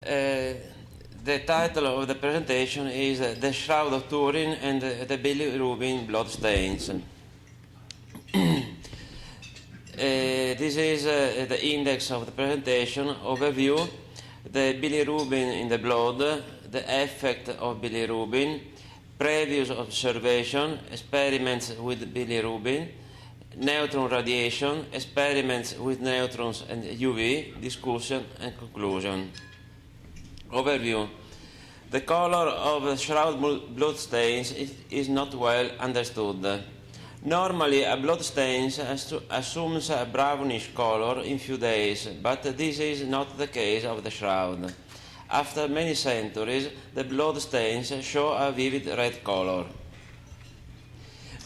The title of the presentation is The Shroud of Turin and the Bilirubin blood stains. This is the index of the presentation overview, the bilirubin in the blood, the effect of bilirubin, previous observation, experiments with bilirubin, neutron radiation, experiments with neutrons and UV, discussion and conclusion. Overview. The color of the shroud blood stains is not well understood. Normally, a blood stain assumes a brownish color in few days, but this is not the case of the shroud. After many centuries, the blood stains show a vivid red color.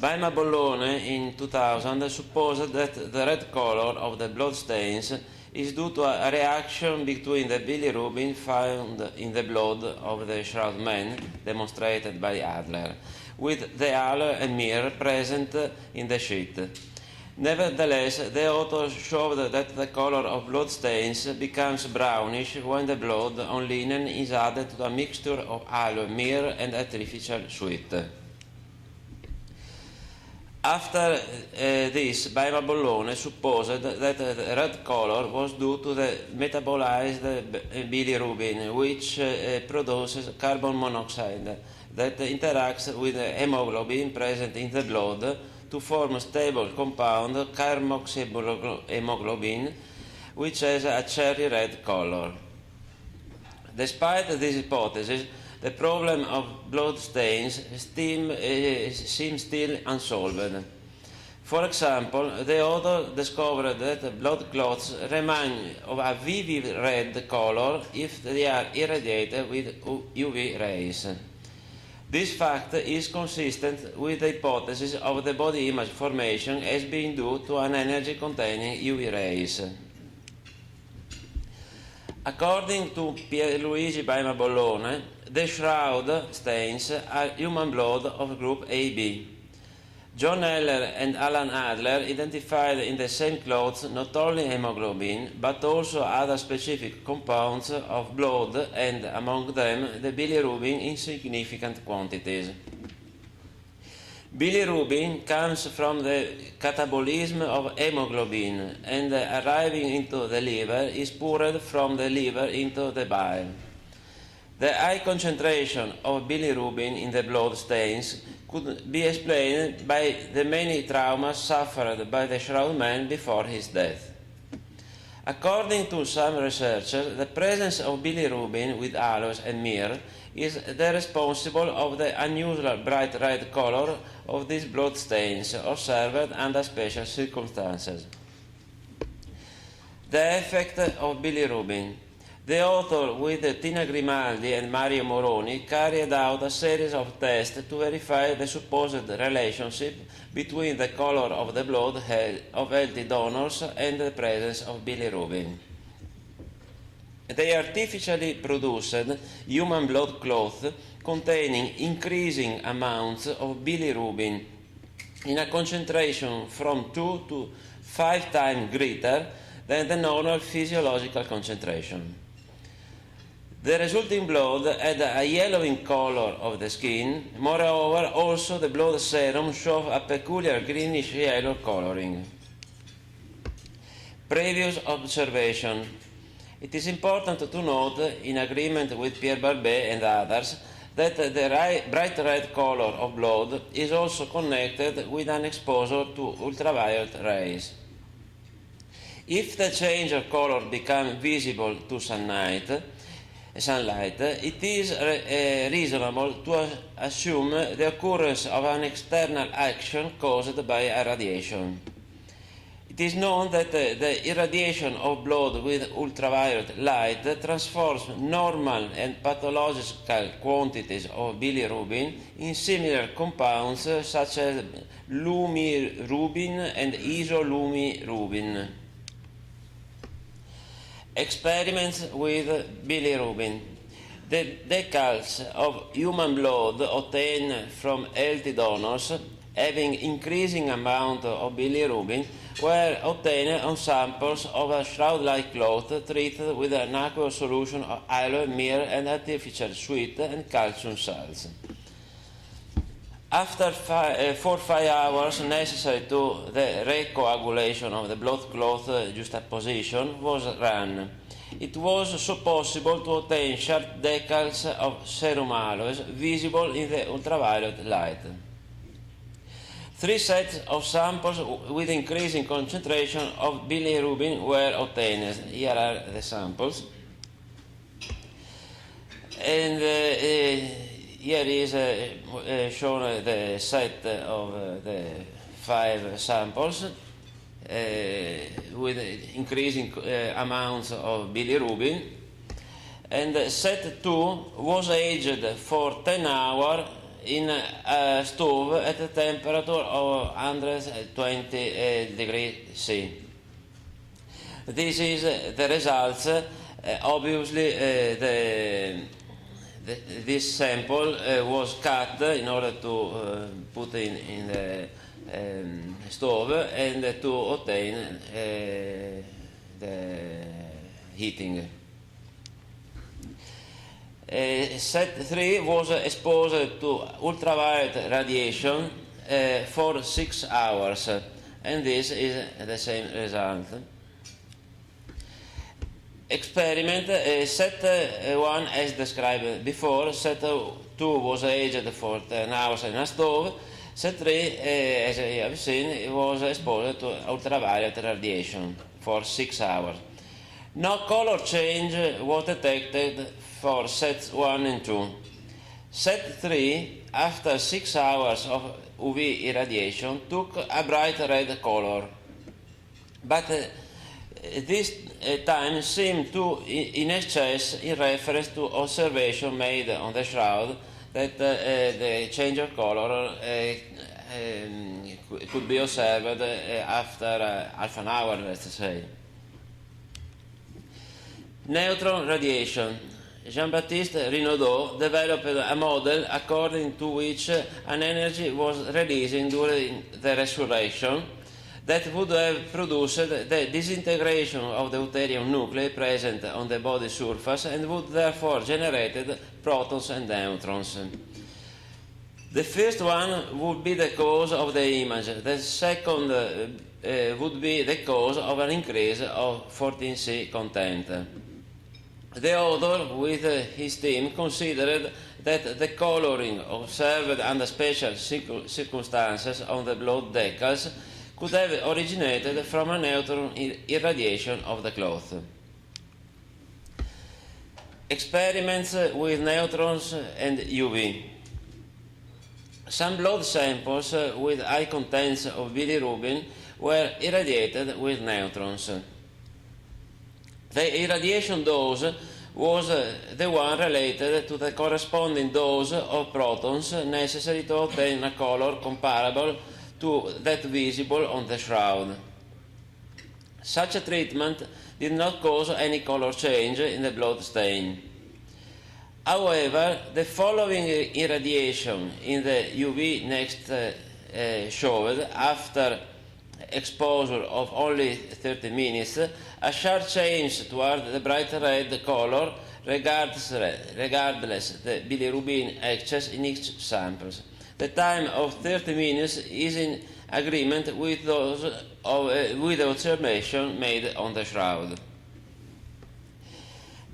Baima Bollone in 2000 supposed that the red color of the blood stains is due to a reaction between the bilirubin found in the blood of the shroud man, demonstrated by Adler, with the halo and mirror present in the sheet. Nevertheless, the authors showed that the color of blood stains becomes brownish when the blood on linen is added to a mixture of halo, mirror, and artificial sweat. After this, Baima Bollone supposed that the red color was due to the metabolized bilirubin, which produces carbon monoxide that interacts with the hemoglobin present in the blood to form a stable compound, carboxyhemoglobin, which has a cherry red color. Despite this hypothesis, the problem of blood stains seems still unsolved. For example, the author discovered that blood clots remain of a vivid red color if they are irradiated with UV rays. This fact is consistent with the hypothesis of the body image formation as being due to an energy containing UV rays. According to Pierluigi Baima Bollone, the shroud stains are human blood of group AB. John Heller and Alan Adler identified in the same clots not only hemoglobin, but also other specific compounds of blood, and among them the bilirubin in significant quantities. Bilirubin comes from the catabolism of hemoglobin, and arriving into the liver is poured from the liver into the bile. The high concentration of bilirubin in the blood stains could be explained by the many traumas suffered by the shroud man before his death. According to some researchers, the presence of bilirubin with halos and mirror is the responsible of the unusual bright red color of these blood stains observed under special circumstances. The effect of bilirubin. The author, with Tina Grimaldi and Mario Moroni, carried out a series of tests to verify the supposed relationship between the color of the blood of healthy donors and the presence of bilirubin. They artificially produced human blood clots containing increasing amounts of bilirubin in a concentration from 2 to 5 times greater than the normal physiological concentration. The resulting blood had a yellowing color of the skin. Moreover, also the blood serum showed a peculiar greenish yellow coloring. Previous observation. It is important to note, in agreement with Pierre Barbet and others, that the bright red color of blood is also connected with an exposure to ultraviolet rays. If the change of color becomes visible to sunlight, it is reasonable to assume the occurrence of an external action caused by irradiation. It is known that the irradiation of blood with ultraviolet light transforms normal and pathological quantities of bilirubin in similar compounds such as lumirubin and isolummirubin. Experiments with bilirubin. The decals of human blood obtained from healthy donors having increasing amount of bilirubin were obtained on samples of a shroud-like cloth treated with an aqueous solution of aloe, myrrh, and artificial sweet and calcium salts. After 4 or 5 hours necessary to the recoagulation of the blood-cloth juxtaposition was run. It was so possible to obtain sharp decals of serum aloes visible in the ultraviolet light. 3 sets of samples with increasing concentration of bilirubin were obtained. Here are the samples. And here is shown the set of the 5 samples with increasing amounts of bilirubin. And set 2 was aged for 10 hours in a stove at a temperature of 120 degrees C. This is the results. Obviously, this sample was cut in order to put in the stove and to obtain the heating. Set 3 was exposed to ultraviolet radiation for 6 hours, and this is the same result. Experiment set 1 as described before. Set 2 was aged for 10 hours in a stove. Set 3, as you have seen, was exposed to ultraviolet radiation for 6 hours. No color change was detected for sets 1 and 2. Set 3, after 6 hours of UV irradiation, took a bright red color. But this time seemed to in excess in reference to observation made on the shroud that the change of color could be observed after half an hour, let's say. Neutron radiation. Jean-Baptiste Renaudot developed a model according to which an energy was releasing during the resurrection that would have produced the disintegration of the deuterium nuclei present on the body surface and would therefore generate protons and neutrons. The first one would be the cause of the image. The second would be the cause of an increase of 14C content. The author, with his team, considered that the coloring observed under special circumstances on the blood decals could have originated from a neutron irradiation of the cloth. Experiments with neutrons and UV. Some blood samples with high contents of bilirubin were irradiated with neutrons. The irradiation dose was the one related to the corresponding dose of protons necessary to obtain a color comparable to that visible on the shroud. Such a treatment did not cause any color change in the blood stain. However, the following irradiation in the UV next showed, after exposure of only 30 minutes, a sharp change toward the bright red color regardless the bilirubin excess in each sample. The time of 30 minutes is in agreement with those with the observation made on the shroud.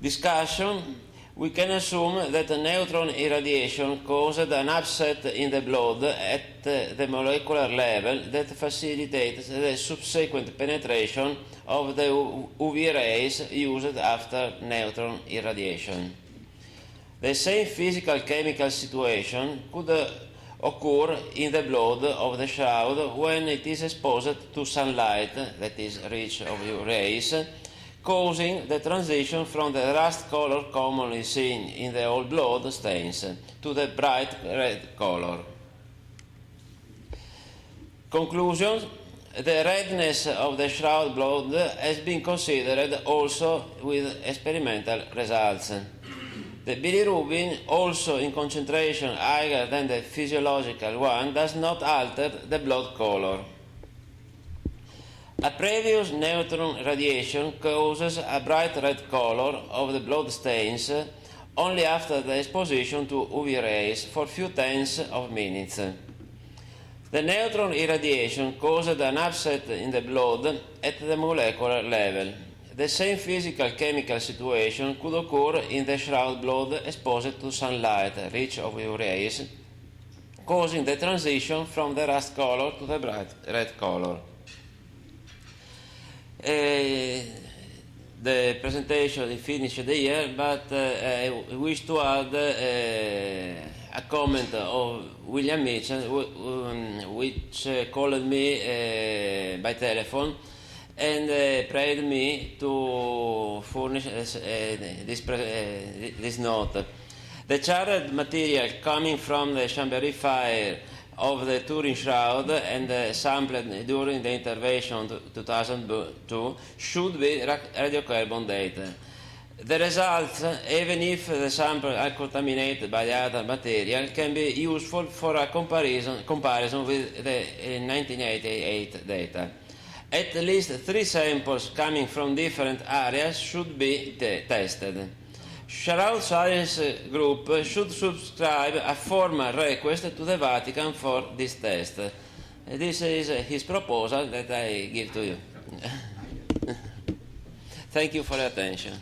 Discussion. We can assume that a neutron irradiation caused an upset in the blood at the molecular level that facilitates the subsequent penetration of the UV rays used after neutron irradiation. The same physical-chemical situation could occur in the blood of the shroud when it is exposed to sunlight that is rich of UV rays, causing the transition from the rust color commonly seen in the whole blood stains to the bright red color. Conclusion. The redness of the shroud blood has been considered also with experimental results. The bilirubin, also in concentration higher than the physiological one, does not alter the blood color. A previous neutron radiation causes a bright red color of the blood stains only after the exposition to UV rays for few tens of minutes. The neutron irradiation caused an upset in the blood at the molecular level. The same physical-chemical situation could occur in the shroud blood exposed to sunlight rich of UV rays, causing the transition from the rust color to the bright red color. The presentation is finished here, but I wish to add a comment of William Mitchell, which called me by telephone and prayed me to furnish this note. The charred material coming from the Chambéry fire of the Turin Shroud and sampled during the intervention 2002 should be radiocarbon dated. The results, even if the sample are contaminated by other material, can be useful for a comparison with the 1988 data. At least 3 samples coming from different areas should be tested. Shroud Science Group should subscribe a formal request to the Vatican for this test. This is his proposal that I give to you. Thank you for your attention.